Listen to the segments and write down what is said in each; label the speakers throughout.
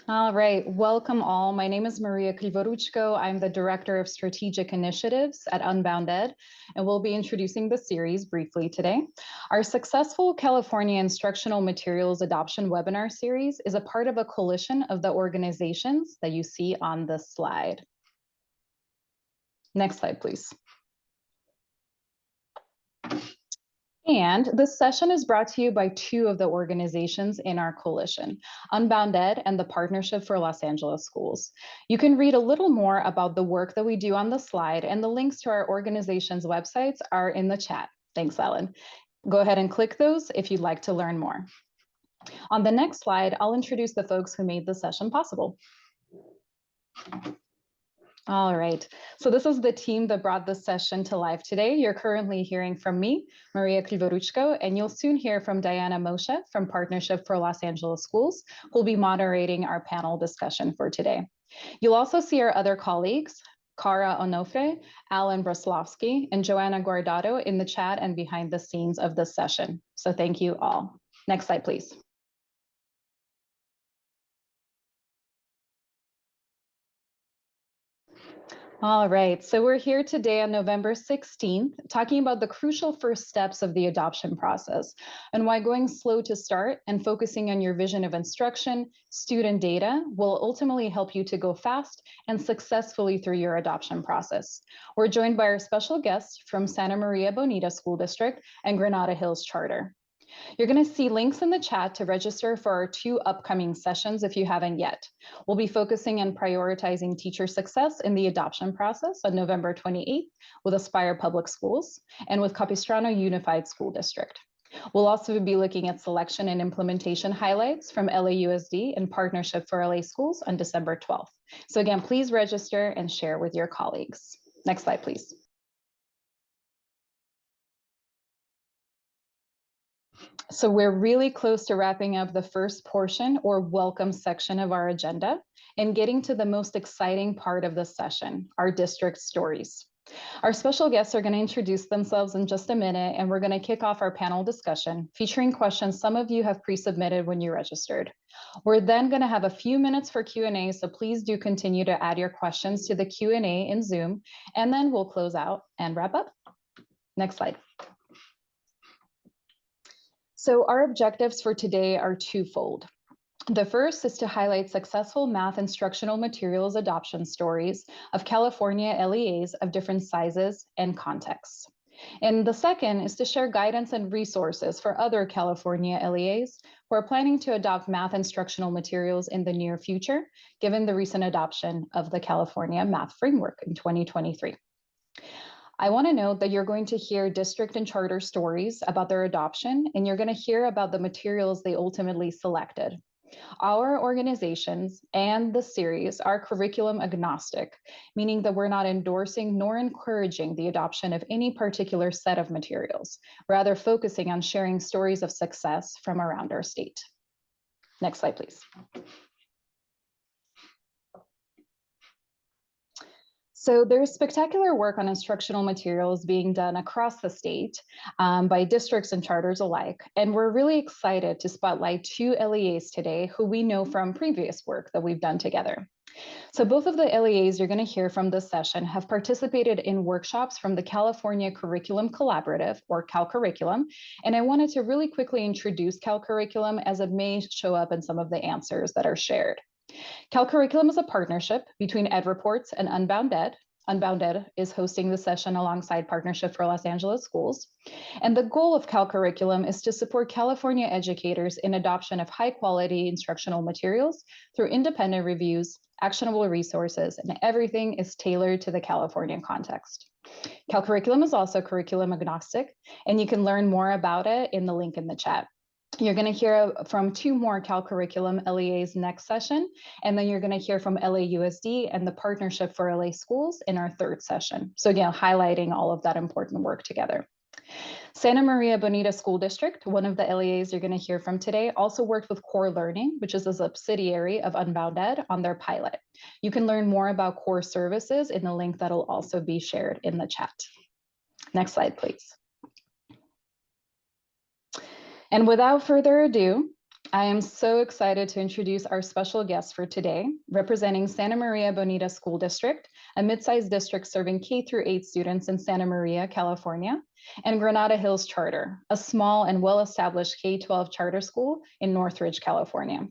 Speaker 1: All right, welcome all. My name is Maria Krivoruchko. I'm the Director of Strategic Initiatives at Unbound Ed, and we'll be introducing the series briefly today. Our successful California Instructional Materials Adoption webinar series is a part of a coalition of the organizations that you see on this slide. Next slide, please. And this session is brought to you by two of the organizations in our coalition, Unbound Ed and the Partnership for Los Angeles Schools. You can read a little more about the work that we do on the slide, and the links to our organization's websites are in the chat. Thanks, Ellen. Go ahead and click those if you'd like to learn more. On the next slide, I'll introduce the folks who made the session possible. All right, so this is the team that brought this session to life today. You're currently hearing from me, Maria Krivoruchko, and you'll soon hear from Diana Moshe from Partnership for Los Angeles Schools, who'll be moderating our panel discussion for today. You'll also see our other colleagues, Cara Onofre, Alan Braslovsky, and Joanna Guardado in the chat and behind the scenes of this session. So thank you all. Next slide, please. All right, so we're here today on November 16th, talking about the crucial first steps of the adoption process and why going slow to start and focusing on your vision of instruction, student data will ultimately help you to go fast and successfully through your adoption process. We're joined by our special guests from Santa Maria Bonita School District and Granada Hills Charter. You're going to see links in the chat to register for our two upcoming sessions if you haven't yet. We'll be focusing on prioritizing teacher success in the adoption process on November 28th with Aspire Public Schools and with Capistrano Unified School District. We'll also be looking at selection and implementation highlights from LAUSD and Partnership for LA Schools on December 12th. So again, please register and share with your colleagues. Next slide, please. So we're really close to wrapping up the first portion or welcome section of our agenda and getting to the most exciting part of the session, our district stories. Our special guests are going to introduce themselves in just a minute, and we're going to kick off our panel discussion featuring questions some of you have pre-submitted when you registered. We're then going to have a few minutes for Q&A, so please do continue to add your questions to the Q&A in Zoom, and then we'll close out and wrap up. Next slide. So our objectives for today are twofold. The first is to highlight successful math instructional materials adoption stories of California LEAs of different sizes and contexts. And the second is to share guidance and resources for other California LEAs who are planning to adopt math instructional materials in the near future, given the recent adoption of the California Math Framework in 2023. I want to note that you're going to hear district and charter stories about their adoption, and you're going to hear about the materials they ultimately selected. Our organizations and the series are curriculum agnostic, meaning that we're not endorsing nor encouraging the adoption of any particular set of materials, rather focusing on sharing stories of success from around our state. Next slide, please. So there's spectacular work on instructional materials being done across the state by districts and charters alike. And we're really excited to spotlight two LEAs today who we know from previous work that we've done together. So both of the LEAs you're going to hear from this session have participated in workshops from the California Curriculum Collaborative, or Cal Curriculum. And I wanted to really quickly introduce Cal Curriculum as it may show up in some of the answers that are shared. Cal Curriculum is a partnership between EdReports and Unbound Ed. Unbound Ed is hosting the session alongside Partnership for Los Angeles Schools. And the goal of Cal Curriculum is to support California educators in adoption of high quality instructional materials through independent reviews, actionable resources, and everything is tailored to the California context. Cal Curriculum is also curriculum agnostic, and you can learn more about it in the link in the chat. You're going to hear from two more Cal Curriculum LEAs next session, and then you're going to hear from LAUSD and the Partnership for LA Schools in our third session. So again, highlighting all of that important work together. Santa Maria Bonita School District, one of the LEAs you're going to hear from today, also worked with Core Learning, which is a subsidiary of Unbound Ed, on their pilot. You can learn more about Core services in the link that'll also be shared in the chat. Next slide, please. And without further ado, I am so excited to introduce our special guest for today, representing Santa Maria Bonita School District, a mid-sized district serving K through 8 students in Santa Maria, California, and Granada Hills Charter, a small and well-established K-12 charter school in Northridge, California.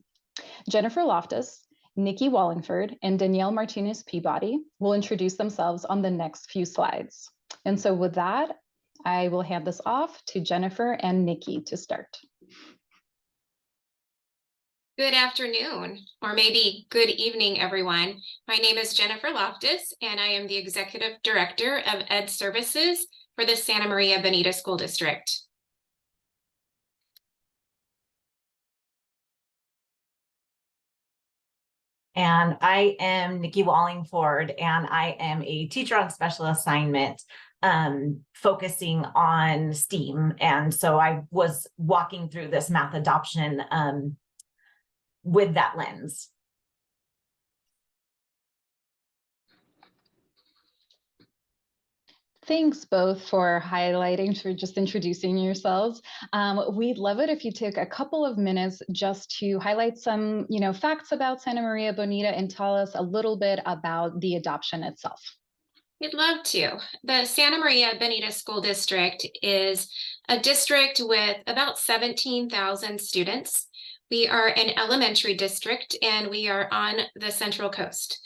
Speaker 1: Jennifer Loftus, Nikki Wallingford, and Danielle Martinez Peabody will introduce themselves on the next few slides. And so with that, I will hand this off to Jennifer and Nikki to start.
Speaker 2: Good afternoon, or maybe good evening, everyone. My name is Jennifer Loftus, and I am the Executive Director of Ed Services for the Santa Maria Bonita School District.
Speaker 3: And I am Nikki Wallingford, and I am a teacher on special assignment focusing on STEAM. And so I was walking through this math adoption with that lens.
Speaker 1: Thanks both for highlighting, for just introducing yourselves. We'd love it if you took a couple of minutes just to highlight some, facts about Santa Maria Bonita and tell us a little bit about the adoption itself.
Speaker 2: We'd love to. The Santa Maria Bonita School District is a district with about 17,000 students. We are an elementary district, and we are on the Central Coast.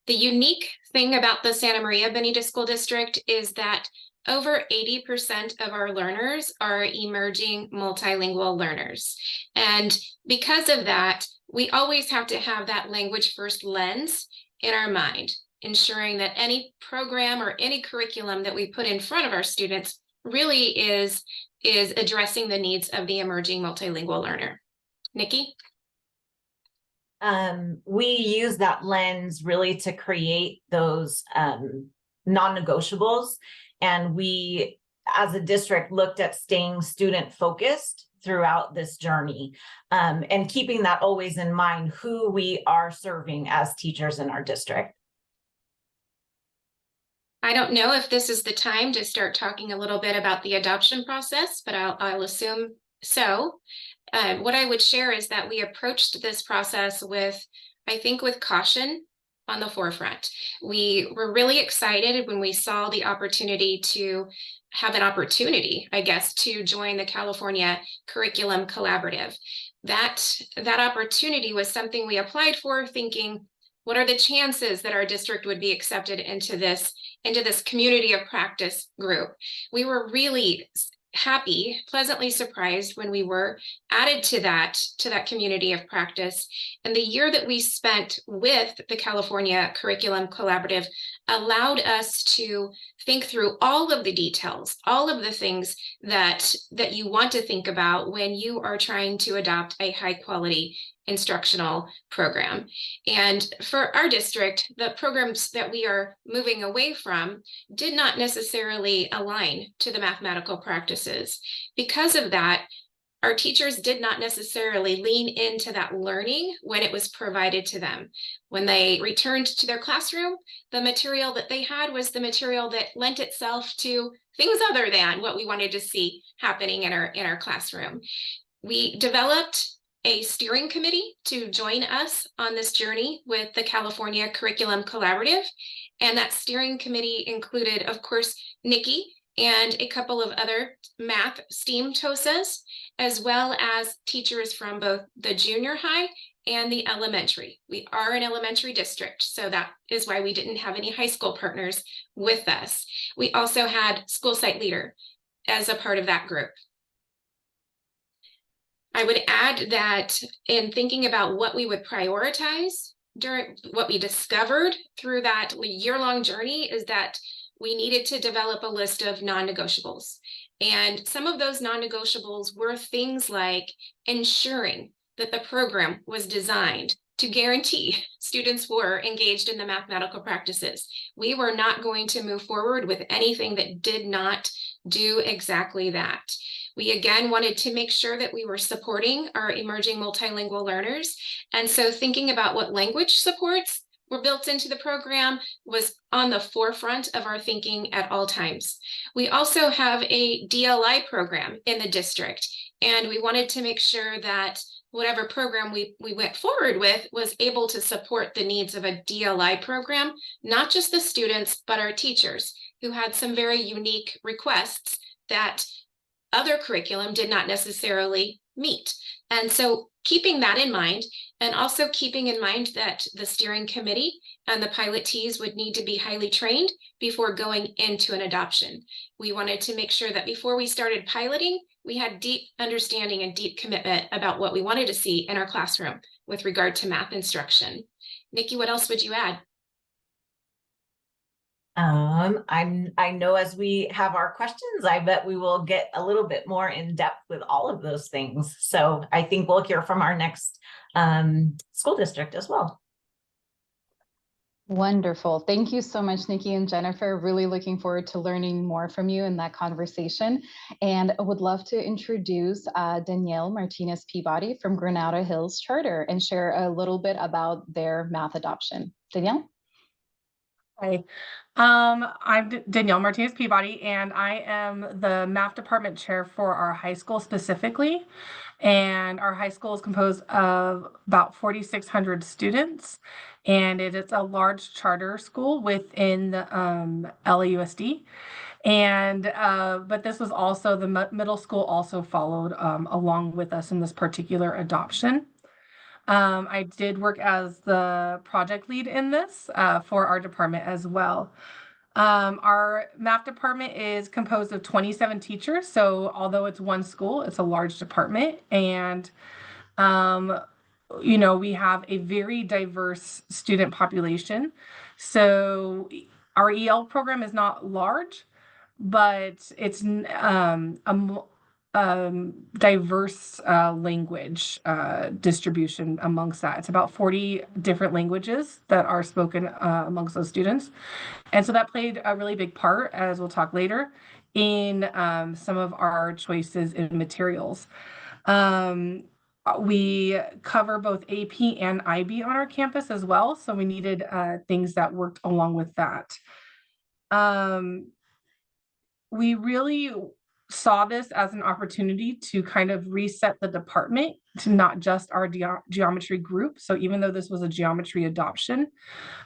Speaker 2: The unique thing about the Santa Maria Bonita School District is that over 80% of our learners are emerging multilingual learners. And because of that, we always have to have that language first lens in our mind, ensuring that any program or any curriculum that we put in front of our students really is addressing the needs of the emerging multilingual learner. Nikki?
Speaker 3: We use that lens really to create those non-negotiables. And we, as a district, looked at staying student focused throughout this journey and keeping that always in mind, who we are serving as teachers in our district.
Speaker 2: I don't know if this is the time to start talking a little bit about the adoption process, but I'll assume so. What I would share is that we approached this process with caution on the forefront. We were really excited when we saw the opportunity to have an opportunity, to join the California Curriculum Collaborative. That opportunity was something we applied for, thinking, what are the chances that our district would be accepted into this community of practice group? We were really happy, pleasantly surprised when we were added to that community of practice. And the year that we spent with the California Curriculum Collaborative allowed us to think through all of the details, all of the things that you want to think about when you are trying to adopt a high quality instructional program. And for our district, the programs that we are moving away from did not necessarily align to the mathematical practices. Because of that, our teachers did not necessarily lean into that learning when it was provided to them. When they returned to their classroom, the material that they had was the material that lent itself to things other than what we wanted to see happening in our classroom. We developed a steering committee to join us on this journey with the California Curriculum Collaborative. And that steering committee included, of course, Nikki and a couple of other math STEAM TOSAs, as well as teachers from both the junior high and the elementary. We are an elementary district, so that is why we didn't have any high school partners with us. We also had school site leader as a part of that group. I would add that in thinking about what we would prioritize during what we discovered through that year-long journey is that we needed to develop a list of non-negotiables. And some of those non-negotiables were things like ensuring that the program was designed to guarantee students were engaged in the mathematical practices. We were not going to move forward with anything that did not do exactly that. We again wanted to make sure that we were supporting our emerging multilingual learners. And so thinking about what language supports were built into the program was on the forefront of our thinking at all times. We also have a DLI program in the district, and we wanted to make sure that whatever program we went forward with was able to support the needs of a DLI program, not just the students, but our teachers who had some very unique requests that other curriculum did not necessarily meet. And so keeping that in mind, and also keeping in mind that the steering committee and the pilotees would need to be highly trained before going into an adoption. We wanted to make sure that before we started piloting, we had deep understanding and deep commitment about what we wanted to see in our classroom with regard to math instruction. Nikki, what else would you add?
Speaker 3: I know as we have our questions, I bet we will get a little bit more in depth with all of those things. So I think we'll hear from our next school district as well.
Speaker 1: Wonderful. Thank you so much, Nikki and Jennifer. Really looking forward to learning more from you in that conversation. And I would love to introduce Danielle Martinez Peabody from Granada Hills Charter and share a little bit about their math adoption. Danielle?
Speaker 4: Hi, I'm Danielle Martinez Peabody, and I am the math department chair for our high school specifically. And our high school is composed of about 4,600 students, and it is a large charter school within the LAUSD. And but this was also the middle school also followed along with us in this particular adoption. I did work as the project lead in this for our department as well. Our math department is composed of 27 teachers. So although it's one school, it's a large department. And, we have a very diverse student population. So our EL program is not large, but it's diverse language distribution amongst that. It's about 40 different languages that are spoken amongst those students. And so that played a really big part, as we'll talk later, in some of our choices in materials. We cover both AP and IB on our campus as well. So we needed things that worked along with that. We really saw this as an opportunity to kind of reset the department to not just our geometry group. So even though this was a geometry adoption,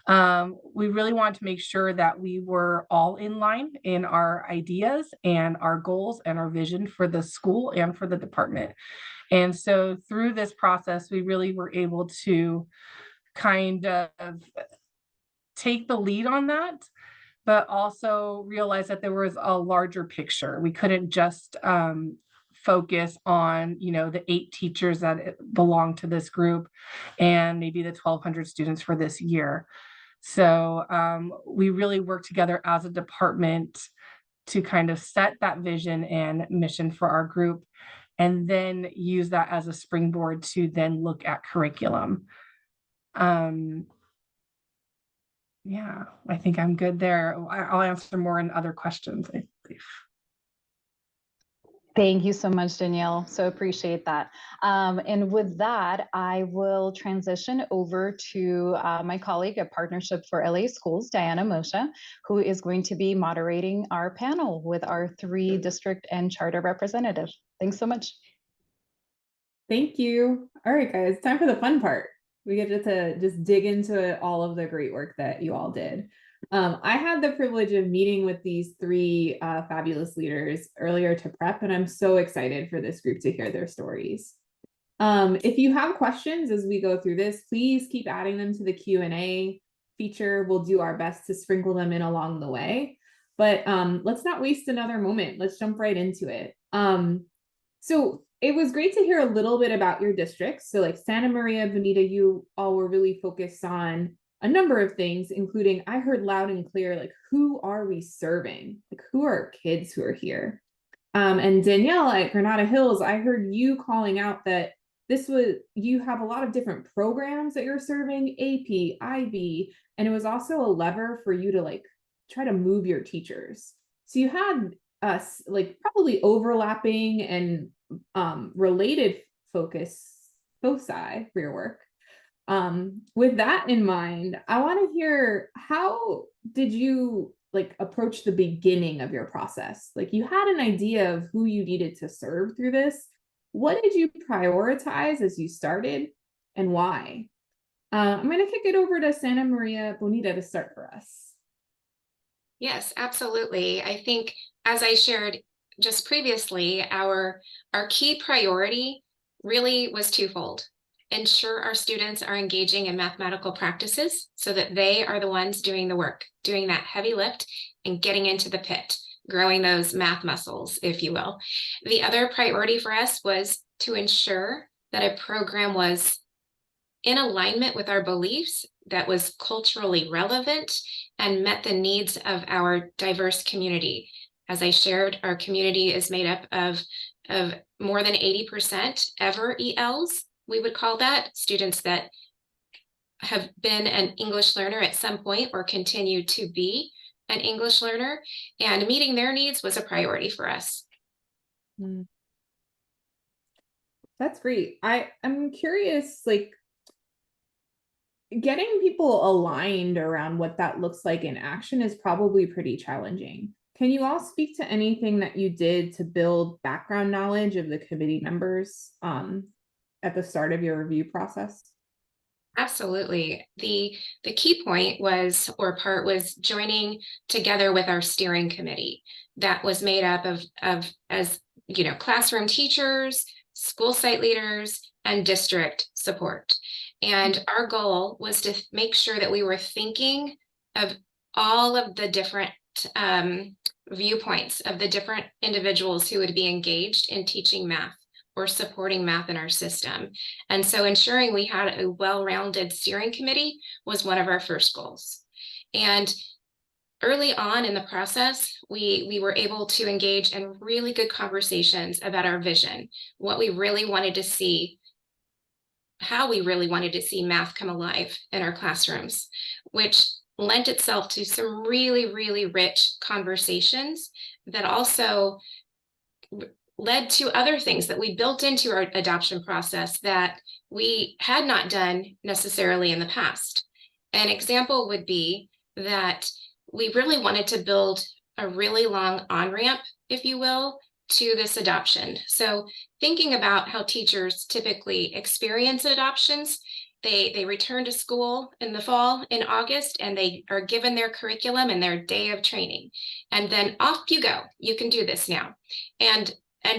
Speaker 4: we really wanted to make sure that we were all in line in our ideas and our goals and our vision for the school and for the department. And so through this process, we really were able to kind of take the lead on that, but also realize that there was a larger picture. We couldn't just focus on, the 8 teachers that belong to this group and maybe the 1,200 students for this year. So we really worked together as a department to kind of set that vision and mission for our group, and then use that as a springboard to then look at curriculum. Yeah, I think I'm good there. I'll answer more in other questions, I believe.
Speaker 1: Thank you so much, Danielle. So appreciate that. And with that, I will transition over to my colleague at Partnership for LA Schools, Diana Moshe, who is going to be moderating our panel with our 3 district and charter representatives. Thanks so much.
Speaker 5: Thank you. All right, guys, time for the fun part. We get to just dig into all of the great work that you all did. I had the privilege of meeting with these 3 fabulous leaders earlier to prep, and I'm so excited for this group to hear their stories. If you have questions as we go through this, please keep adding them to the Q&A feature. We'll do our best to sprinkle them in along the way. But let's not waste another moment. Let's jump right into it. So it was great to hear a little bit about your districts. So like Santa Maria, Bonita, you all were really focused on a number of things, including I heard loud and clear, like, who are we serving? Like, who are kids who are here? And Danielle at Granada Hills, I heard you calling out that you have a lot of different programs that you're serving, AP, IB, and it was also a lever for you to like try to move your teachers. So you had us like probably overlapping and related foci for your work. With that in mind, I want to hear, how did you like approach the beginning of your process? Like, you had an idea of who you needed to serve through this. what did you prioritize as you started and why? I'm going to kick it over to Santa Maria Bonita to start for us.
Speaker 2: Yes, absolutely. I think, as I shared just previously, our key priority really was twofold. Ensure our students are engaging in mathematical practices so that they are the ones doing the work, doing that heavy lift and getting into the pit, growing those math muscles, if you will. The other priority for us was to ensure that a program was in alignment with our beliefs, that was culturally relevant and met the needs of our diverse community. As I shared, our community is made up of more than 80% ever ELs, we would call that, students that have been an English learner at some point or continue to be an English learner, and meeting their needs was a priority for us.
Speaker 5: That's great. I'm curious, like, getting people aligned around what that looks like in action is probably pretty challenging. Can you all speak to anything that you did to build background knowledge of the committee members at the start of your review process?
Speaker 2: Absolutely. The key point was, or part was, joining together with our steering committee that was made up of as you know, classroom teachers, school site leaders, and district support. And our goal was to make sure that we were thinking of all of the different viewpoints of the different individuals who would be engaged in teaching math or supporting math in our system. And so ensuring we had a well-rounded steering committee was one of our first goals. And early on in the process, we were able to engage in really good conversations about our vision, what we really wanted to see, how we really wanted to see math come alive in our classrooms, which lent itself to some really, really rich conversations that also led to other things that we built into our adoption process that we had not done necessarily in the past. An example would be that we really wanted to build a really long on-ramp, if you will, to this adoption. So thinking about how teachers typically experience adoptions, they return to school in the fall in August, and they are given their curriculum and their day of training. And then off you go. You can do this now. And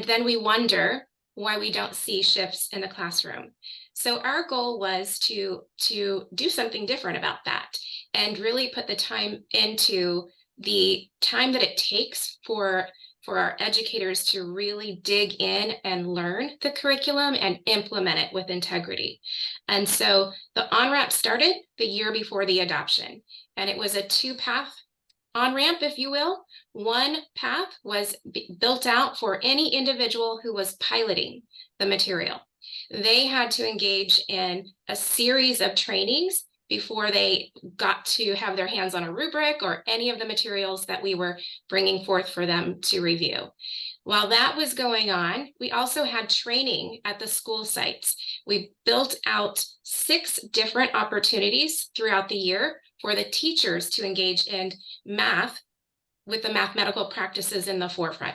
Speaker 2: then we wonder why we don't see shifts in the classroom. So our goal was to do something different about that and really put the time into the time that it takes for our educators to really dig in and learn the curriculum and implement it with integrity. And so the on-ramp started the year before the adoption, and it was a two-path on-ramp, if you will. One path was built out for any individual who was piloting the material. They had to engage in a series of trainings before they got to have their hands on a rubric or any of the materials that we were bringing forth for them to review. While that was going on, we also had training at the school sites. We built out 6 different opportunities throughout the year for the teachers to engage in math with the mathematical practices in the forefront.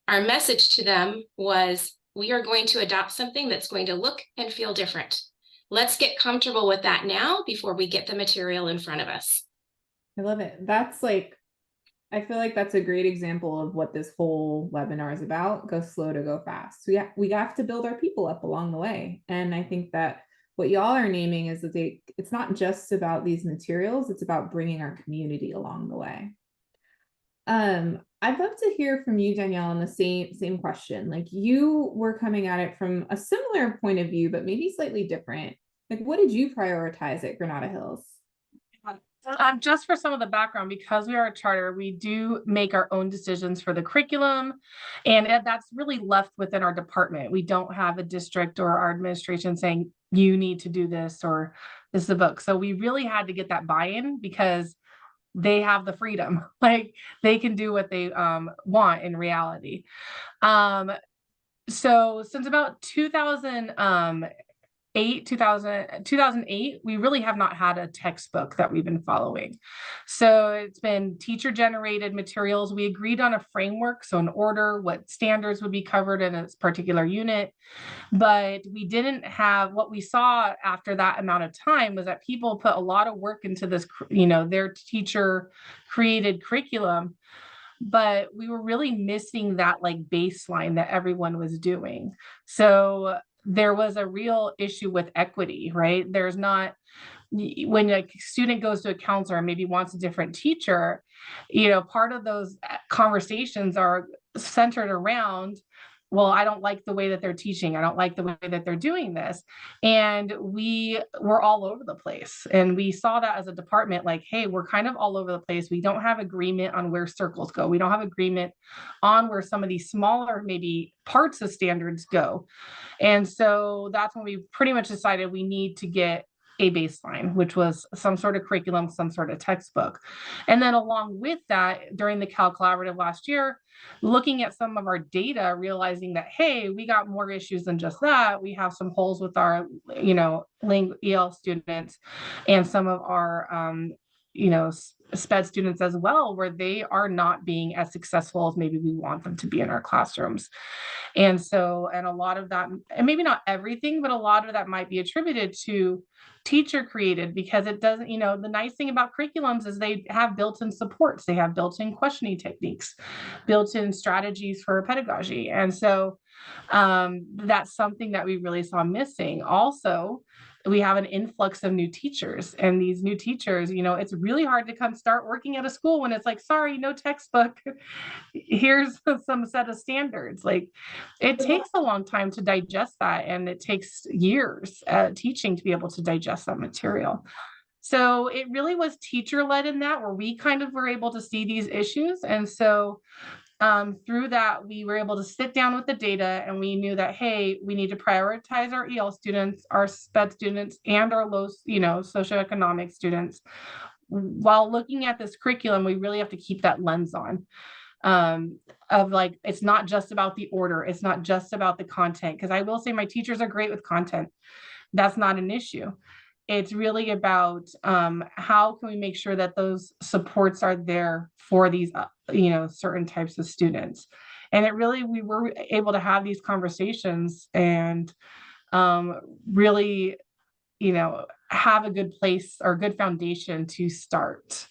Speaker 2: Our message to them was, we are going to adopt something that's going to look and feel different. Let's get comfortable with that now before we get the material in front of us.
Speaker 5: I love it. That's like, I feel like that's a great example of what this whole webinar is about. Go slow to go fast. We have to build our people up along the way. And I think that what y'all are naming is that it's not just about these materials, it's about bringing our community along the way. I'd love to hear from you, Danielle, on the same question. Like, you were coming at it from a similar point of view, but maybe slightly different. Like, what did you prioritize at Granada Hills?
Speaker 4: Just for some of the background, because we are a charter, we do make our own decisions for the curriculum, and that's really left within our department. We don't have a district or our administration saying, you need to do this or this is a book. So we really had to get that buy-in because they have the freedom, like they can do what they want in reality. So since about 2008, 2008, we really have not had a textbook that we've been following. So it's been teacher generated materials. We agreed on a framework, so an order, what standards would be covered in a particular unit. But we didn't have, what we saw after that amount of time was that people put a lot of work into this, their teacher created curriculum, but we were really missing that like baseline that everyone was doing. So there was a real issue with equity, right? There's not, when a student goes to a counselor and maybe wants a different teacher, part of those conversations are centered around, well, I don't like the way that they're teaching. I don't like the way that they're doing this. And we were all over the place. And we saw that as a department, like, hey, we're kind of all over the place. We don't have agreement on where circles go. We don't have agreement on where some of these smaller, maybe parts of standards go. And so that's when we pretty much decided we need to get a baseline, which was some sort of curriculum, some sort of textbook. And then along with that, during the Cal Collaborative last year, looking at some of our data, realizing that, hey, we got more issues than just that. We have some holes with our, EL students and some of our, SPED students as well, where they are not being as successful as maybe we want them to be in our classrooms. And so, and a lot of that, and maybe not everything, but a lot of that might be attributed to teacher created, because it doesn't, the nice thing about curriculums is they have built-in supports, they have built-in questioning techniques, built-in strategies for pedagogy. And so that's something that we really saw missing. Also, we have an influx of new teachers, and these new teachers, it's really hard to come start working at a school when it's like, sorry, no textbook. Here's some set of standards. Like, it takes a long time to digest that, and it takes years teaching to be able to digest that material. So it really was teacher led in that, where we kind of were able to see these issues. And so through that, we were able to sit down with the data, and we knew that, hey, we need to prioritize our EL students, our SPED students, and our low, socioeconomic students. While looking at this curriculum, we really have to keep that lens on of like, it's not just about the order. It's not just about the content. Because I will say my teachers are great with content. That's not an issue. It's really about how can we make sure that those supports are there for these, certain types of students. And it really, we were able to have these conversations and really, have a good place or a good foundation to start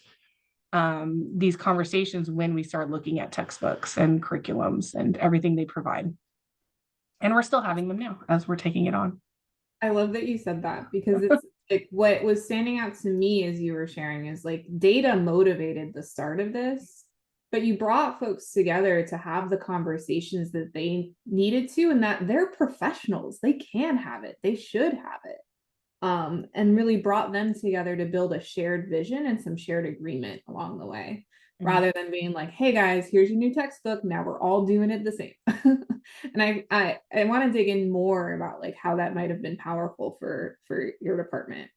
Speaker 4: these conversations when we start looking at textbooks and curriculums and everything they provide. And we're still having them now as we're taking it on.
Speaker 5: I love that you said that, because it's like what was standing out to me as you were sharing is like data motivated the start of this, but you brought folks together to have the conversations that they needed to, and that they're professionals. They can have it. They should have it. And really brought them together to build a shared vision and some shared agreement along the way, rather than being like, hey guys, here's your new textbook. Now we're all doing it the same. And I want to dig in more about like how that might have been powerful for your department.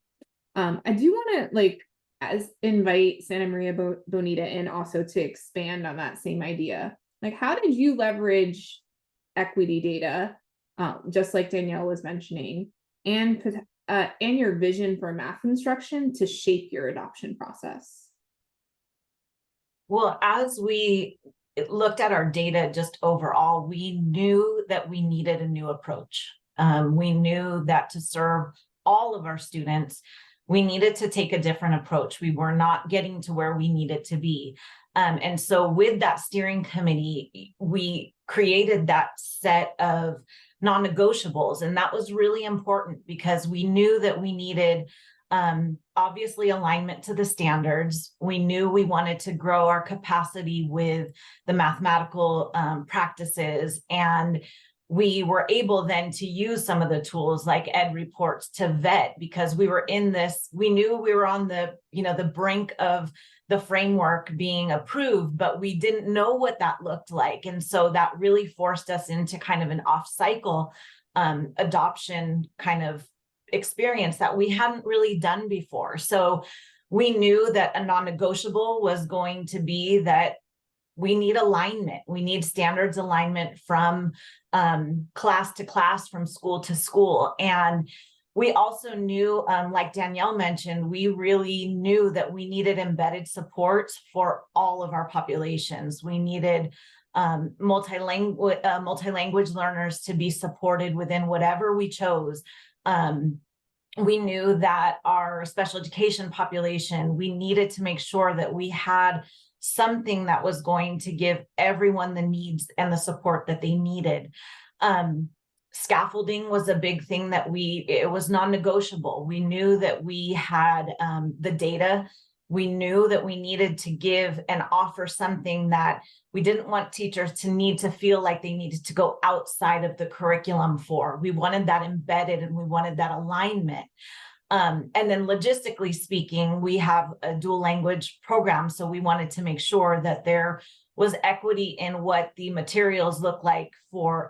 Speaker 5: I do want to invite Santa Maria Bonita in also to expand on that same idea. Like, how did you leverage equity data, just like Danielle was mentioning, and your vision for math instruction to shape your adoption process?
Speaker 3: Well, as we looked at our data just overall, we knew that we needed a new approach. We knew that to serve all of our students, we needed to take a different approach. We were not getting to where we needed to be. And so with that steering committee, we created that set of non-negotiables. And that was really important because we knew that we needed obviously alignment to the standards. We knew we wanted to grow our capacity with the mathematical practices, and we were able then to use some of the tools like ed reports to vet, because we were in this, we knew we were on the, the brink of the framework being approved, but we didn't know what that looked like. And so that really forced us into kind of an off-cycle adoption kind of experience that we hadn't really done before. So we knew that a non-negotiable was going to be that we need alignment. We need standards alignment from class to class, from school to school. And We also knew, like Danielle mentioned, we really knew that we needed embedded support for all of our populations. We needed multi-language learners to be supported within whatever we chose. We knew that our special education population, we needed to make sure that we had something that was going to give everyone the needs and the support that they needed. Scaffolding was a big thing that it was non-negotiable. We knew that we had the data. We knew that we needed to give and offer something that we didn't want teachers to need to feel like they needed to go outside of the curriculum for. We wanted that embedded and we wanted that alignment. And then logistically speaking, we have a dual language program. So we wanted to make sure that there was equity in what the materials look like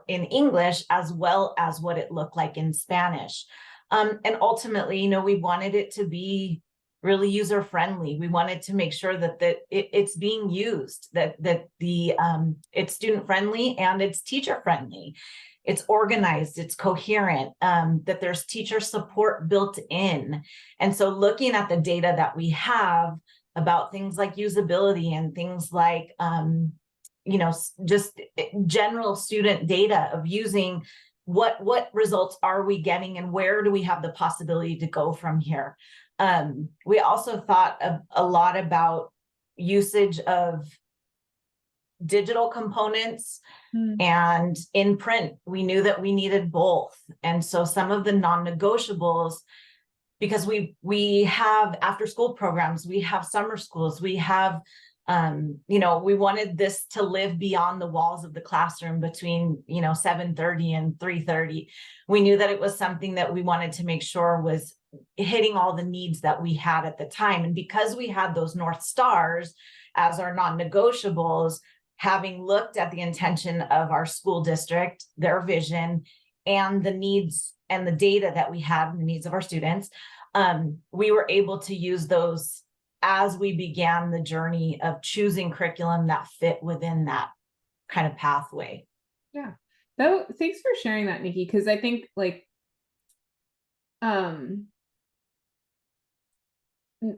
Speaker 3: in English, as well as what it looked like in Spanish. And ultimately, we wanted it to be really user friendly. We wanted to make sure that it's being used, that it's student friendly and it's teacher friendly. It's organized, it's coherent, that there's teacher support built in. And so looking at the data that we have about things like usability and things like, just general student data of using what results are we getting and where do we have the possibility to go from here. We also thought a lot about usage of digital components and in print. We knew that we needed both. And so some of the non-negotiables, because we have after school programs, we have summer schools, we have, we wanted this to live beyond the walls of the classroom between, 7:30 and 3:30. We knew that it was something that we wanted to make sure was hitting all the needs that we had at the time. And because we had those North Stars as our non-negotiables, having looked at the intention of our school district, their vision, and the needs and the data that we had and the needs of our students, we were able to use those as we began the journey of choosing curriculum that fit within that kind of pathway.
Speaker 5: Yeah. So thanks for sharing that, Nikki, because I think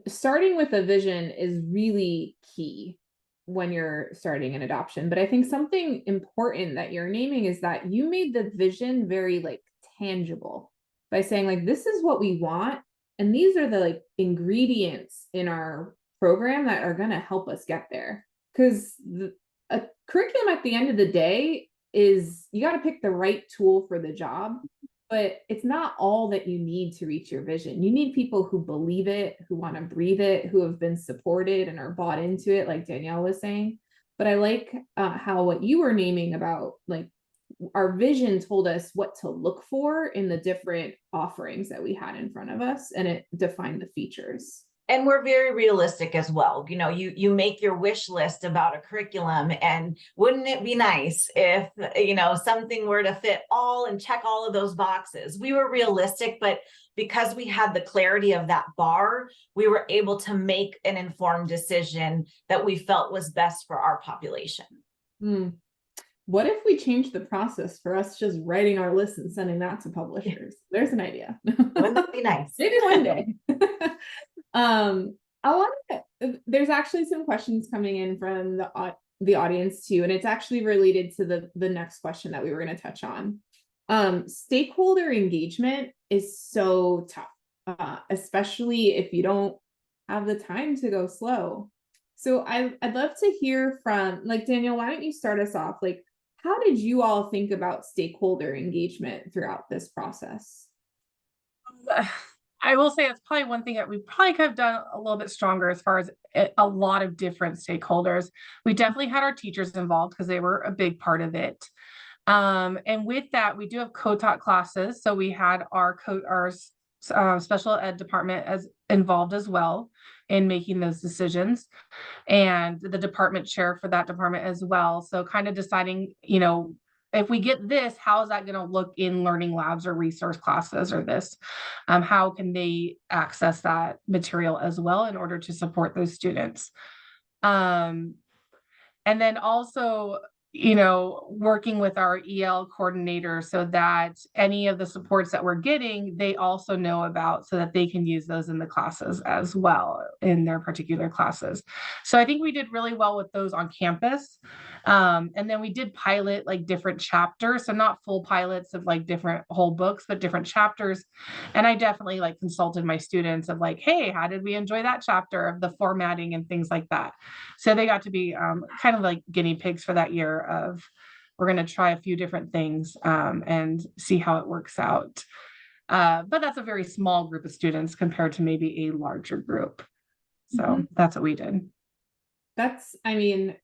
Speaker 5: starting with a vision is really key when you're starting an adoption. But I think something important that you're naming is that you made the vision very tangible by saying this is what we want. And these are the ingredients in our program that are going to help us get there. Because a curriculum at the end of the day is you got to pick the right tool for the job, but it's not all that you need to reach your vision. You need people who believe it, who want to breathe it, who have been supported and are bought into it, like Danielle was saying. But I like how what you were naming about our vision told us what to look for in the different offerings that we had in front of us, and it defined the features.
Speaker 3: And we're very realistic as well. You make your wish list about a curriculum, and wouldn't it be nice if, something were to fit all and check all of those boxes. We were realistic, but because we had the clarity of that bar, we were able to make an informed decision that we felt was best for our population.
Speaker 5: What if we change the process for us just writing our list and sending that to publishers? There's an idea.
Speaker 3: Wouldn't that be nice?
Speaker 5: Maybe one day. There's actually some questions coming in from the audience too, and it's actually related to the next question that we were going to touch on. Stakeholder engagement is so tough, especially if you don't have the time to go slow. So I'd love to hear from Danielle, why don't you start us off? How did you all think about stakeholder engagement throughout this process?
Speaker 4: I will say it's probably one thing that we probably could have done a little bit stronger as far as a lot of different stakeholders. We definitely had our teachers involved because they were a big part of it. And with that, we do have co-taught classes. So we had our special ed department as involved as well in making those decisions, and the department chair for that department as well. So kind of deciding, if we get this, how is that going to look in learning labs or resource classes or this? How can they access that material as well in order to support those students? And then also, working with our EL coordinator so that any of the supports that we're getting, they also know about so that they can use those in the classes as well in their particular classes. So I think we did really well with those on campus. And then we did pilot like different chapters. So not full pilots of like different whole books, but different chapters. And I definitely like consulted my students of like, hey, how did we enjoy that chapter, of the formatting and things like that. So they got to be kind of like guinea pigs for that year of, we're going to try a few different things and see how it works out. But that's a very small group of students compared to maybe a larger group. So that's what we did.
Speaker 5: That's, I mean,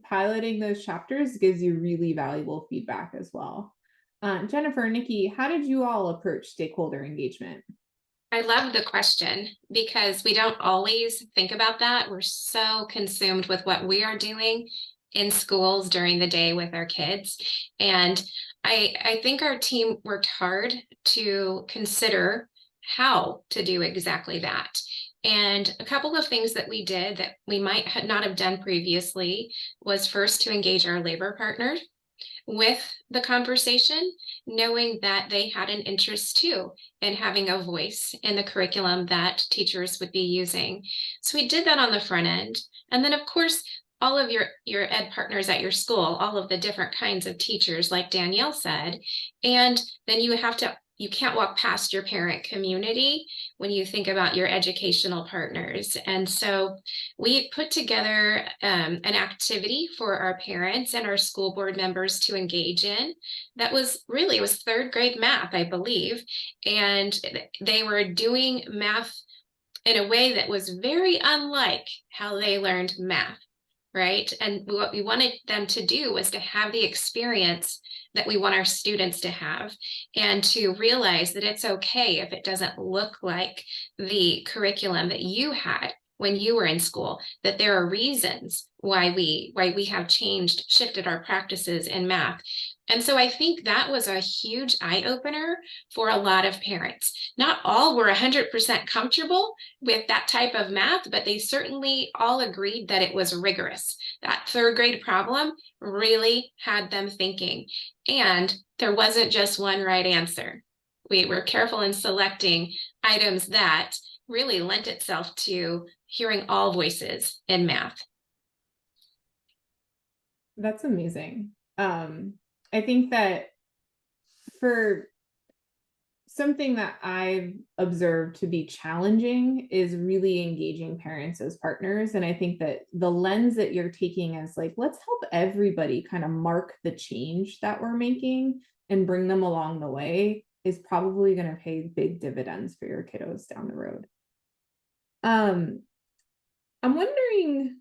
Speaker 5: piloting those chapters gives you really valuable feedback as well. Jennifer, Nikki, how did you all approach stakeholder engagement?
Speaker 2: I love the question because we don't always think about that. We're so consumed with what we are doing in schools during the day with our kids. And I think our team worked hard to consider how to do exactly that. And a couple of things that we did that we might not have done previously was first to engage our labor partners with the conversation, knowing that they had an interest too in having a voice in the curriculum that teachers would be using. So we did that on the front end. And then of course, all of your ed partners at your school, all of the different kinds of teachers, like Danielle said, and then you can't walk past your parent community when you think about your educational partners. And so we put together an activity for our parents and our school board members to engage in. That was really, it was third grade math, I believe. And they were doing math in a way that was very unlike how they learned math, right? And what we wanted them to do was to have the experience that we want our students to have, and to realize that it's okay if it doesn't look like the curriculum that you had when you were in school, that there are reasons why we have shifted our practices in math. And so I think that was a huge eye-opener for a lot of parents. Not all were 100% comfortable with that type of math, but they certainly all agreed that it was rigorous. That third grade problem really had them thinking. And there wasn't just one right answer. We were careful in selecting items that really lent itself to hearing all voices in math.
Speaker 5: That's amazing. I think that for something that I've observed to be challenging is really engaging parents as partners. And I think that the lens that you're taking is like, let's help everybody kind of mark the change that we're making and bring them along the way, is probably going to pay big dividends for your kiddos down the road. I'm wondering,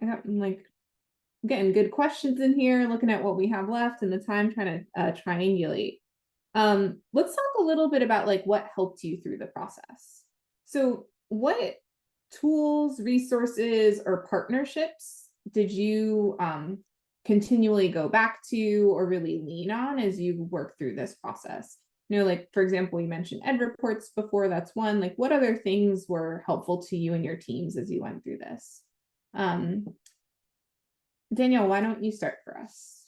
Speaker 5: I'm getting good questions in here, looking at what we have left and the time, trying to triangulate. Let's talk a little bit about like what helped you through the process. So what tools, resources, or partnerships did you continually go back to or really lean on as you work through this process? Like, for example, you mentioned ed reports before, that's one. Like, what other things were helpful to you and your teams as you went through this? Danielle, why don't you start for us?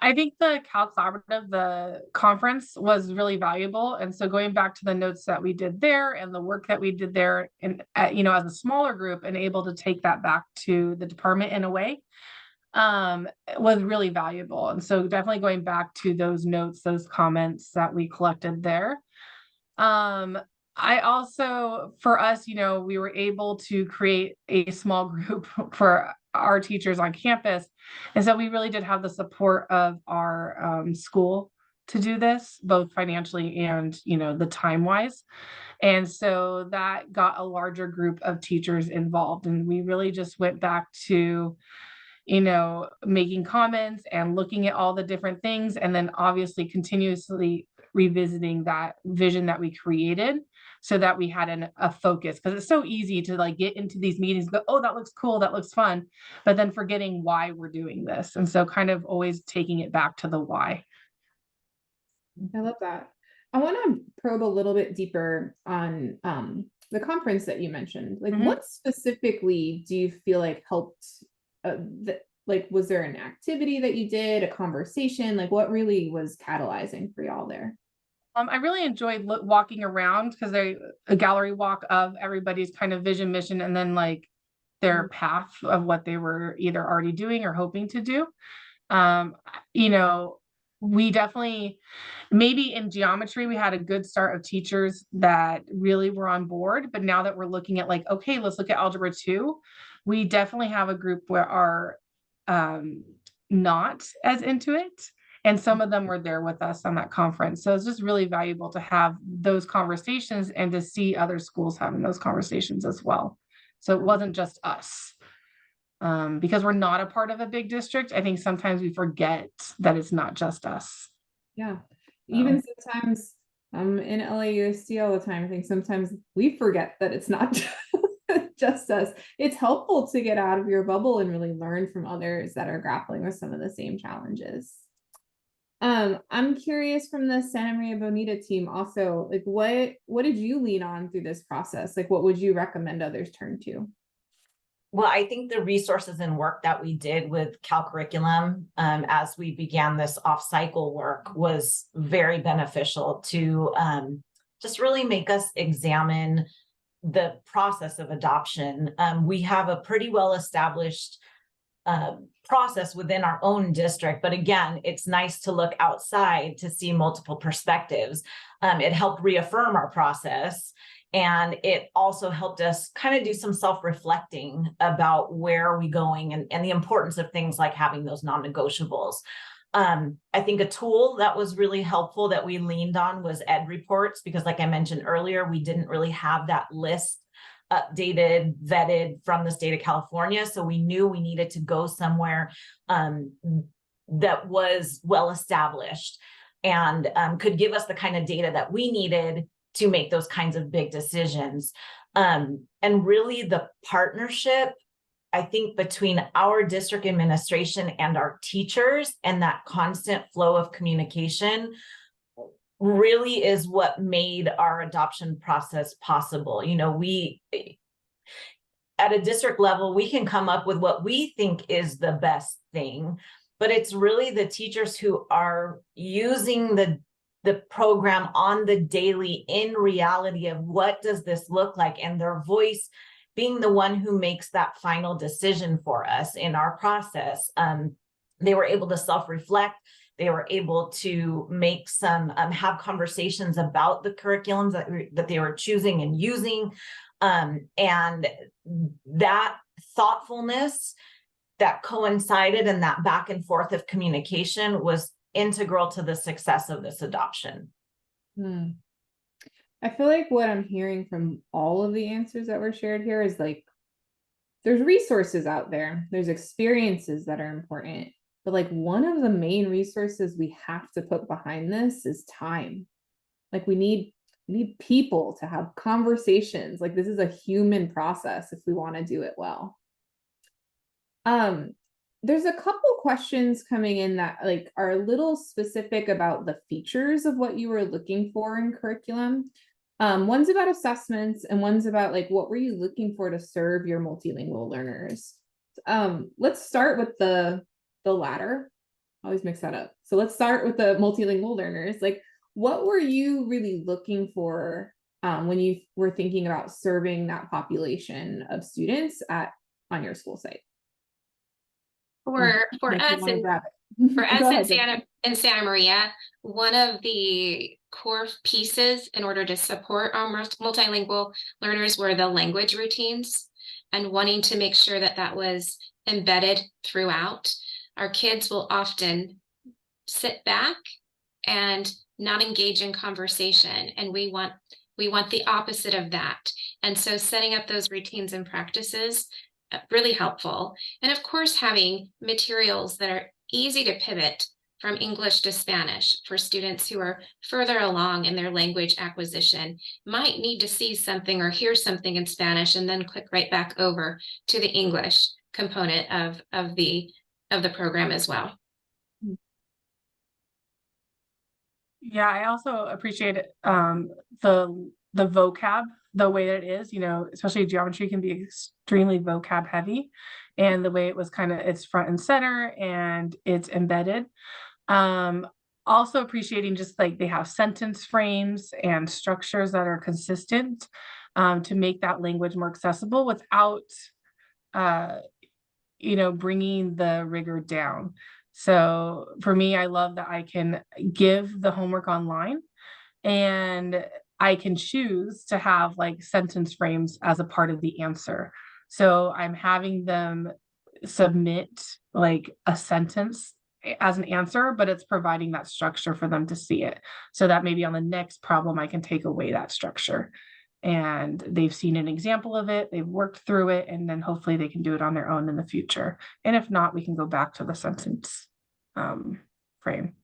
Speaker 4: I think the Cal Collaborative, the conference, was really valuable. And so going back to the notes that we did there and the work that we did there, and as a smaller group, and able to take that back to the department in a way, was really valuable. And so definitely going back to those notes, those comments that we collected there. I also, for us, we were able to create a small group for our teachers on campus. And so we really did have the support of our school to do this, both financially and, the time wise. And so that got a larger group of teachers involved. And we really just went back to, making comments and looking at all the different things. And then obviously continuously revisiting that vision that we created so that we had a focus, because it's so easy to like get into these meetings, go, oh, that looks cool, that looks fun, but then forgetting why we're doing this. And so kind of always taking it back to the why.
Speaker 5: I love that. I want to probe a little bit deeper on the conference that you mentioned, like
Speaker 4: Mhm.
Speaker 5: what specifically do you feel like helped like was there an activity that you did, a conversation, like what really was catalyzing for y'all there?
Speaker 4: I really enjoyed walking around because they a gallery walk of everybody's kind of vision, mission, and then like their path of what they were either already doing or hoping to do. Um, you know, we definitely, maybe in geometry, we had a good start of teachers that really were on board. But now that we're looking at like, okay, let's look at algebra 2, we definitely have a group where are um, not as into it. And some of them were there with us on that conference. So it's just really valuable to have those conversations and to see other schools having those conversations as well. So it wasn't just us. Because we're not a part of a big district, I think sometimes we forget that it's not just us.
Speaker 5: Yeah. Even sometimes I'm in LAUSD all the time. I think sometimes we forget that it's not just us. It's helpful to get out of your bubble and really learn from others that are grappling with some of the same challenges. I'm curious from the Santa Maria Bonita team also, like what did you lean on through this process? Like what would you recommend others turn to?
Speaker 3: Well, I think the resources and work that we did with Cal Curriculum as we began this off-cycle work was very beneficial to just really make us examine the process of adoption. We have a pretty well-established process within our own district, but again, it's nice to look outside to see multiple perspectives. It helped reaffirm our process. And it also helped us kind of do some self-reflecting about where are we going and the importance of things like having those non-negotiables. I think a tool that was really helpful that we leaned on was ed reports, because like I mentioned earlier, we didn't really have that list updated, vetted from the state of California. So we knew we needed to go somewhere that was well established and could give us the kind of data that we needed to make those kinds of big decisions. And really the partnership, I think, between our district administration and our teachers and that constant flow of communication really is what made our adoption process possible. You know, we, at a district level, we can come up with what we think is the best thing, but it's really the teachers who are using the program on the daily in reality of what does this look like, and their voice being the one who makes that final decision for us in our process. They were able to self-reflect. They were able to make some, have conversations about the curriculums that they were choosing and using. And that thoughtfulness that coincided and that back and forth of communication was integral to the success of this adoption.
Speaker 5: I feel like what I'm hearing from all of the answers that were shared here is like, there's resources out there, there's experiences that are important, but like one of the main resources we have to put behind this is time. Like we need people to have conversations. Like this is a human process if we want to do it well. There's a couple questions coming in that like are a little specific about the features of what you were looking for in curriculum. One's about assessments and one's about like what were you looking for to serve your multilingual learners. Let's start with the latter. I always mix that up. So let's start with the multilingual learners. Like what were you really looking for when you were thinking about serving that population of students on your school site?
Speaker 2: For us in Santa Maria, one of the core pieces in order to support our multilingual learners were the language routines, and wanting to make sure that that was embedded throughout. Our kids will often sit back and not engage in conversation, and we want the opposite of that. And so setting up those routines and practices really helpful. And of course, having materials that are easy to pivot from English to Spanish for students who are further along in their language acquisition, might need to see something or hear something in Spanish and then click right back over to the English component of the program as well.
Speaker 4: Yeah, I also appreciate the the vocab the way that it is, especially geometry can be extremely vocab heavy, and the way it was it's front and center and it's embedded. Also appreciating just like they have sentence frames and structures that are consistent, to make that language more accessible without, bringing the rigor down. So for me, I love that I can give the homework online, and I can choose to have like sentence frames as a part of the answer. So I'm having them submit like a sentence as an answer, but it's providing that structure for them to see it. So that maybe on the next problem, I can take away that structure. And they've seen an example of it, they've worked through it, and then hopefully they can do it on their own in the future. And if not, we can go back to the sentence frame.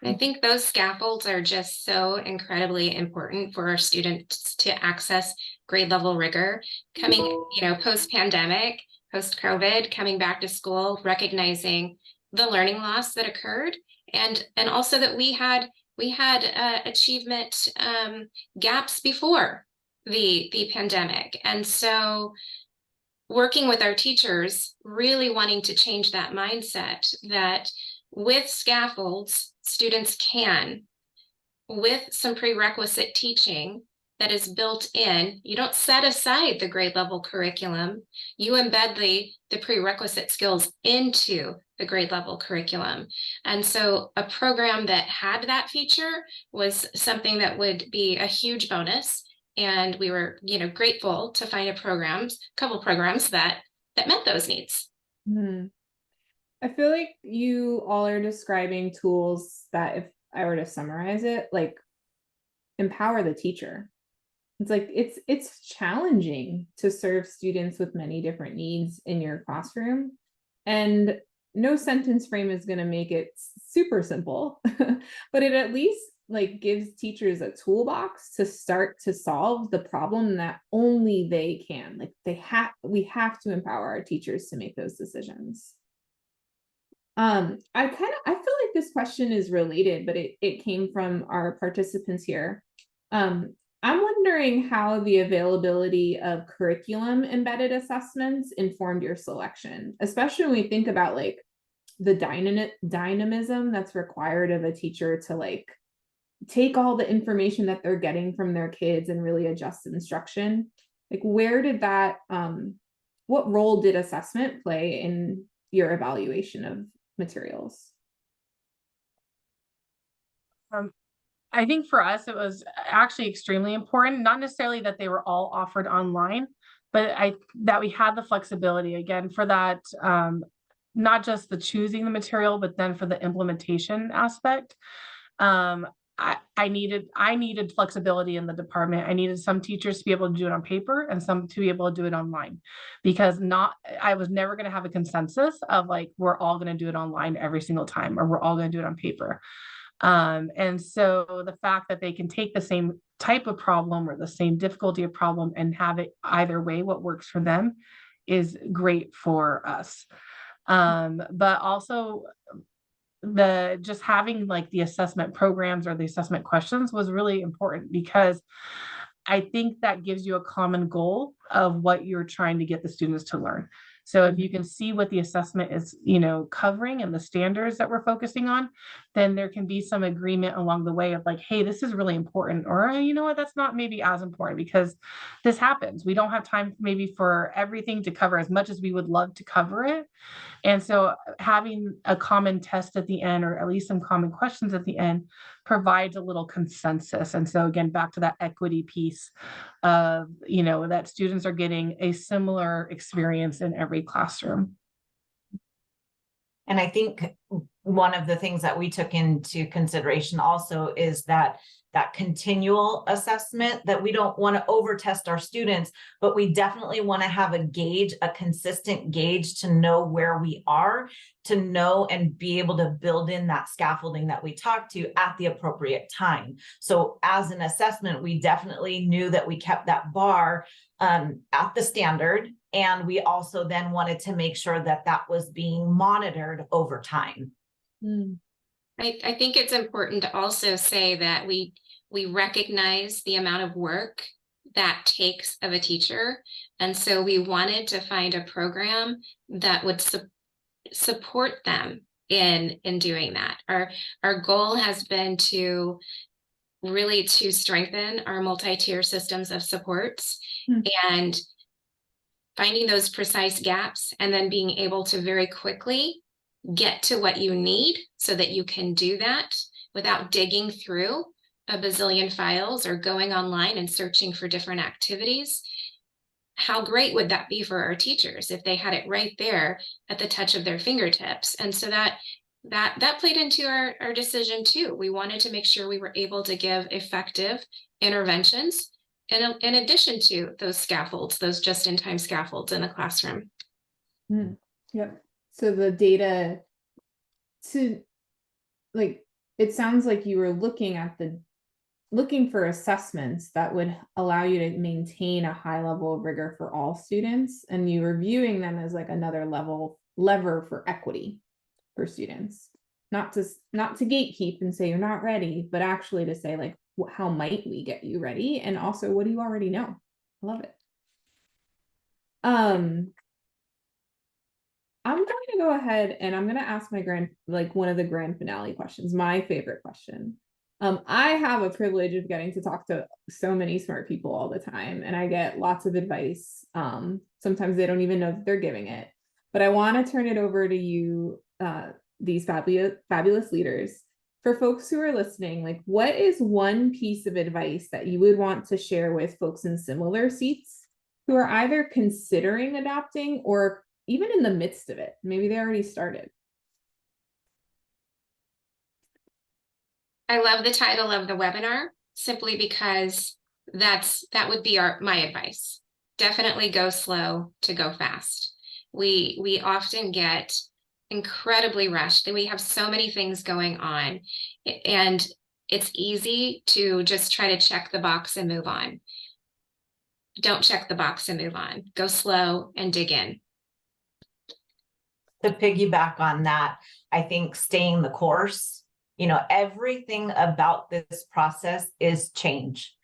Speaker 2: I think those scaffolds are just so incredibly important for our students to access grade level rigor coming, post-pandemic, post-COVID, coming back to school, recognizing the learning loss that occurred, and also that we had achievement gaps before the pandemic. And so working with our teachers, really wanting to change that mindset that with scaffolds, students can, with some prerequisite teaching that is built in, you don't set aside the grade level curriculum, you embed the prerequisite skills into the grade level curriculum. And so a program that had that feature was something that would be a huge bonus. And we were, grateful to find a couple programs that met those needs.
Speaker 5: Hmm. I feel like you all are describing tools that, if I were to summarize it, like empower the teacher. It's like it's challenging to serve students with many different needs in your classroom, and no sentence frame is going to make it super simple, but it at least like gives teachers a toolbox to start to solve the problem that only they can. Like we have to empower our teachers to make those decisions. I feel like this question is related, but it came from our participants here. I'm wondering how the availability of curriculum embedded assessments informed your selection, especially when we think about like the dynamism that's required of a teacher to like take all the information that they're getting from their kids and really adjust instruction. Like where did that, what role did assessment play in your evaluation of materials?
Speaker 4: I think for us, it was actually extremely important, not necessarily that they were all offered online, but that we had the flexibility again for that, not just the choosing the material, but then for the implementation aspect. I needed flexibility in the department. I needed some teachers to be able to do it on paper and some to be able to do it online, because I was never going to have a consensus of like, we're all going to do it online every single time, or we're all going to do it on paper. And so the fact that they can take the same type of problem or the same difficulty of problem and have it either way, what works for them, is great for us. But also just having like the assessment programs or the assessment questions was really important, because I think that gives you a common goal of what you're trying to get the students to learn. So if you can see what the assessment is, covering and the standards that we're focusing on, then there can be some agreement along the way of like, hey, this is really important, or you know what, that's not maybe as important, because this happens. We don't have time maybe for everything to cover as much as we would love to cover it. And so having a common test at the end, or at least some common questions at the end, provides a little consensus. And so again, back to that equity piece of, that students are getting a similar experience in every classroom.
Speaker 3: And I think one of the things that we took into consideration also is that continual assessment, that we don't want to over test our students, but we definitely want to have a consistent gauge to know where we are, to know and be able to build in that scaffolding that we talked to at the appropriate time. So as an assessment, we definitely knew that we kept that bar at the standard. And we also then wanted to make sure that that was being monitored over time.
Speaker 2: I think it's important to also say that we recognize the amount of work that takes of a teacher. And so we wanted to find a program that would support them in doing that. Our goal has been to really to strengthen our multi-tier systems of supports and finding those precise gaps, and then being able to very quickly get to what you need so that you can do that without digging through a bazillion files or going online and searching for different activities. How great would that be for our teachers if they had it right there at the touch of their fingertips? And so that played into our decision too. We wanted to make sure we were able to give effective interventions in addition to those scaffolds, those just-in-time scaffolds in the classroom.
Speaker 5: Yep. So the data it sounds like you were looking for assessments that would allow you to maintain a high level of rigor for all students, and you were viewing them as like another lever for equity for students, not to gatekeep and say you're not ready, but actually to say like, how might we get you ready, and also what do you already know? I love it. I'm going to go ahead and I'm going to ask one of the grand finale questions, my favorite question. I have a privilege of getting to talk to so many smart people all the time, and I get lots of advice. Sometimes they don't even know that they're giving it, but I want to turn it over to you, these fabulous leaders. For folks who are listening, like, what is one piece of advice that you would want to share with folks in similar seats who are either considering adopting or even in the midst of it? Maybe they already started.
Speaker 2: I love the title of the webinar simply because that would be my advice. Definitely go slow to go fast. We often get incredibly rushed, and we have so many things going on, and it's easy to just try to check the box and move on. Don't check the box and move on. Go slow and dig in.
Speaker 3: To piggyback on that, I think staying the course, everything about this process is change.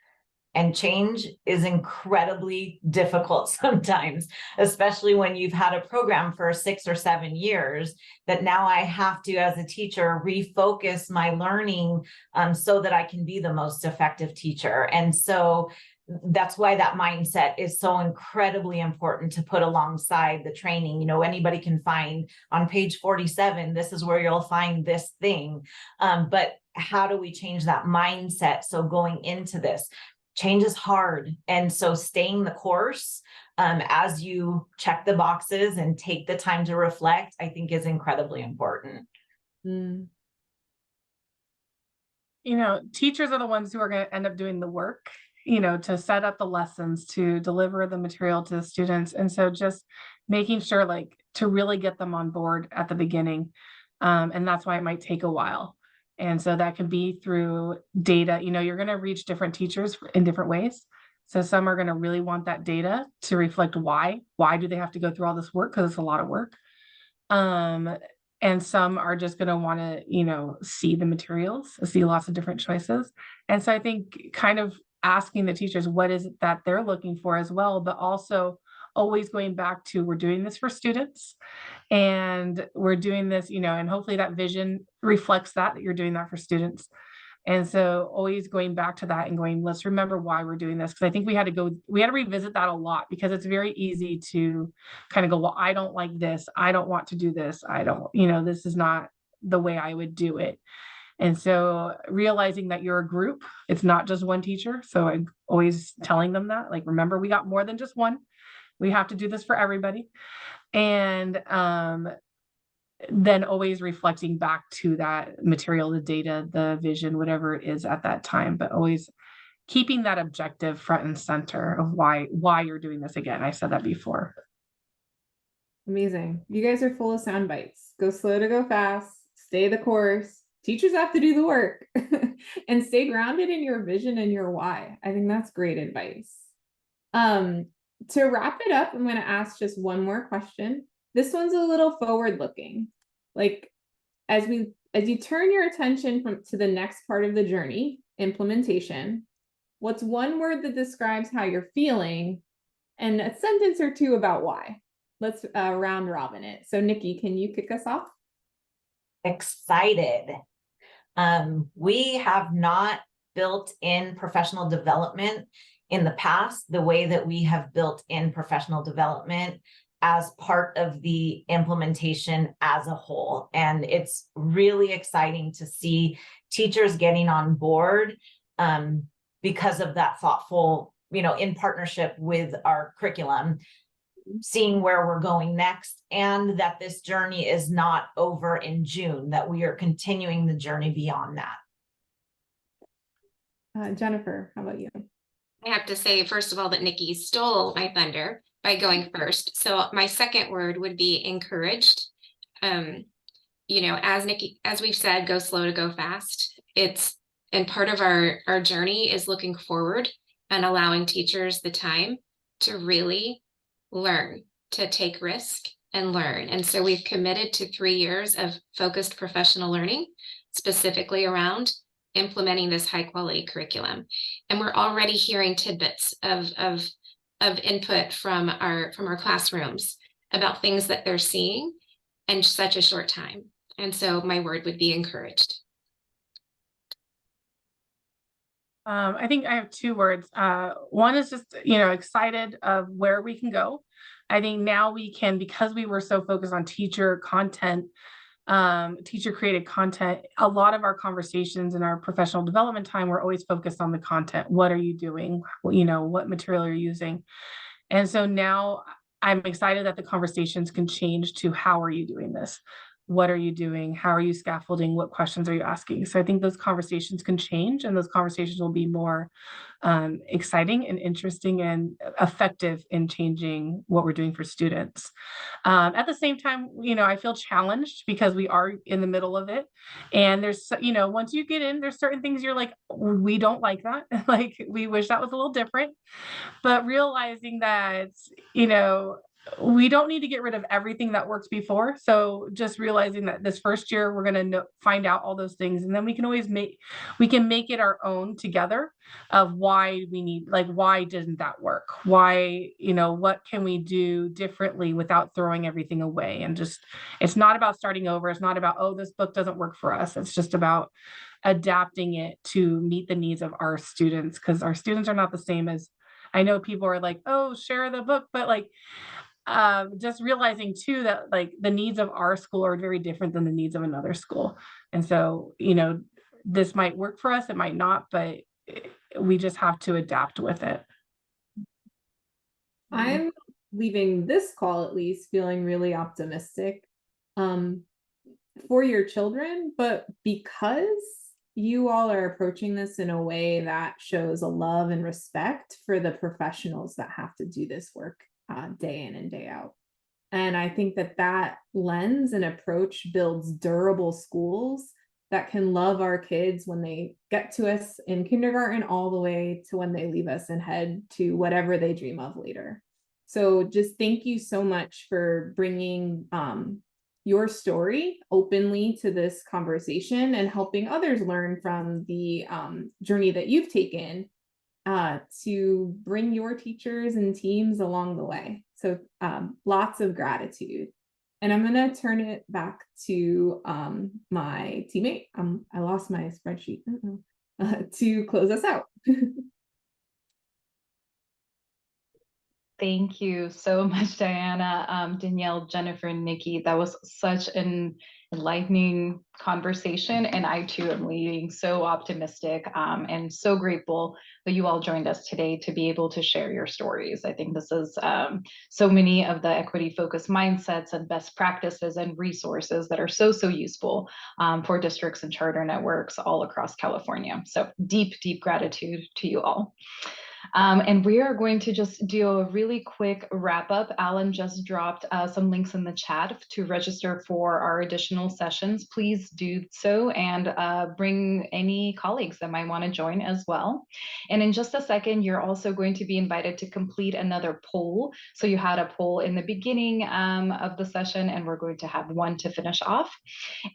Speaker 3: And change is incredibly difficult sometimes, especially when you've had a program for 6 or 7 years, that now I have to, as a teacher, refocus my learning so that I can be the most effective teacher. And so that's why that mindset is so incredibly important to put alongside the training. Anybody can find on page 47, this is where you'll find this thing. But how do we change that mindset? So going into this, change is hard. And so staying the course as you check the boxes and take the time to reflect, I think is incredibly important.
Speaker 4: Teachers are the ones who are going to end up doing the work, to set up the lessons, to deliver the material to the students. And so just making sure to really get them on board at the beginning. And that's why it might take a while. And so that can be through data. You're going to reach different teachers in different ways. So some are going to really want that data to reflect why do they have to go through all this work? Because it's a lot of work. And some are just going to want to, see the materials, see lots of different choices. And so I think kind of asking the teachers, what is it that they're looking for as well, but also always going back to, we're doing this for students, and we're doing this, and hopefully that vision reflects that you're doing that for students. And so always going back to that and going, let's remember why we're doing this. Because I think we had to revisit that a lot, because it's very easy to kind of go, well, I don't like this. I don't want to do this. This is not the way I would do it. And so realizing that you're a group, it's not just one teacher. So I'm always telling them that, remember, we got more than just one. We have to do this for everybody. And then always reflecting back to that material, the data, the vision, whatever it is at that time, but always keeping that objective front and center of why you're doing this. Again, I said that before.
Speaker 5: Amazing. You guys are full of sound bites. Go slow to go fast, stay the course. Teachers have to do the work and stay grounded in your vision and your why. I think that's great advice. To wrap it up, I'm going to ask just one more question. This one's a little forward looking. As you turn your attention to the next part of the journey, implementation, What's one word that describes how you're feeling, and a sentence or two about why? Let's round robin it. So Nikki, can you kick us off?
Speaker 3: Excited. We have not built in professional development in the past the way that we have built in professional development as part of the implementation as a whole. And it's really exciting to see teachers getting on board because of that thoughtful, in partnership with our curriculum, seeing where we're going next, and that this journey is not over in June, that we are continuing the journey beyond that.
Speaker 5: Jennifer, how about you?
Speaker 2: I have to say, first of all, that Nikki stole my thunder by going first. So my second word would be encouraged. As we've said, go slow to go fast. And part of our journey is looking forward and allowing teachers the time to really learn, to take risk and learn. And so we've committed to 3 years of focused professional learning, specifically around implementing this high quality curriculum. And we're already hearing tidbits of input from our classrooms about things that they're seeing in such a short time. And so my word would be encouraged.
Speaker 4: I think I have 2 words. One is just, excited of where we can go. I think now we can, because we were so focused on teacher content, teacher created content, a lot of our conversations in our professional development time were always focused on the content. What are you doing? What material are you using? And so now I'm excited that the conversations can change to how are you doing this? What are you doing? How are you scaffolding? What questions are you asking? So I think those conversations can change, and those conversations will be more exciting and interesting and effective in changing what we're doing for students. At the same time, I feel challenged because we are in the middle of it. And there's, once you get in, there's certain things you're like, we don't like that. Like, we wish that was a little different. But realizing that, we don't need to get rid of everything that works before. So just realizing that this first year, we're going to find out all those things. And then we can always make it our own together of why we need, like, why didn't that work? Why, what can we do differently without throwing everything away? And just, it's not about starting over. It's not about, oh, this book doesn't work for us. It's just about adapting it to meet the needs of our students, because our students are not the same as, I know people are like, oh, share the book, but like, just realizing too that like the needs of our school are very different than the needs of another school. And so, this might work for us, it might not, but we just have to adapt with it.
Speaker 5: I'm leaving this call at least feeling really optimistic for your children, but because you all are approaching this in a way that shows a love and respect for the professionals that have to do this work day in and day out. And I think that lens and approach builds durable schools that can love our kids when they get to us in kindergarten all the way to when they leave us and head to whatever they dream of later. So just thank you so much for bringing your story openly to this conversation and helping others learn from the journey that you've taken to bring your teachers and teams along the way. So lots of gratitude. And I'm going to turn it back to my teammate. I lost my spreadsheet to close us out.
Speaker 1: Thank you so much, Diana, Danielle, Jennifer, and Nikki. That was such an enlightening conversation, and I too am leaving so optimistic and so grateful that you all joined us today to be able to share your stories. I think this is so many of the equity-focused mindsets and best practices and resources that are so useful for districts and charter networks all across California. So deep gratitude to you all. And we are going to just do a really quick wrap up. Alan just dropped some links in the chat to register for our additional sessions. Please do so, and bring any colleagues that might want to join as well. And in just a second, you're also going to be invited to complete another poll. So you had a poll in the beginning of the session, and we're going to have one to finish off.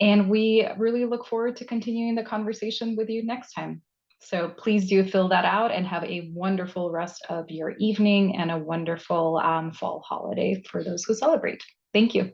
Speaker 1: And we really look forward to continuing the conversation with you next time. So please do fill that out and have a wonderful rest of your evening and a wonderful fall holiday for those who celebrate. Thank you.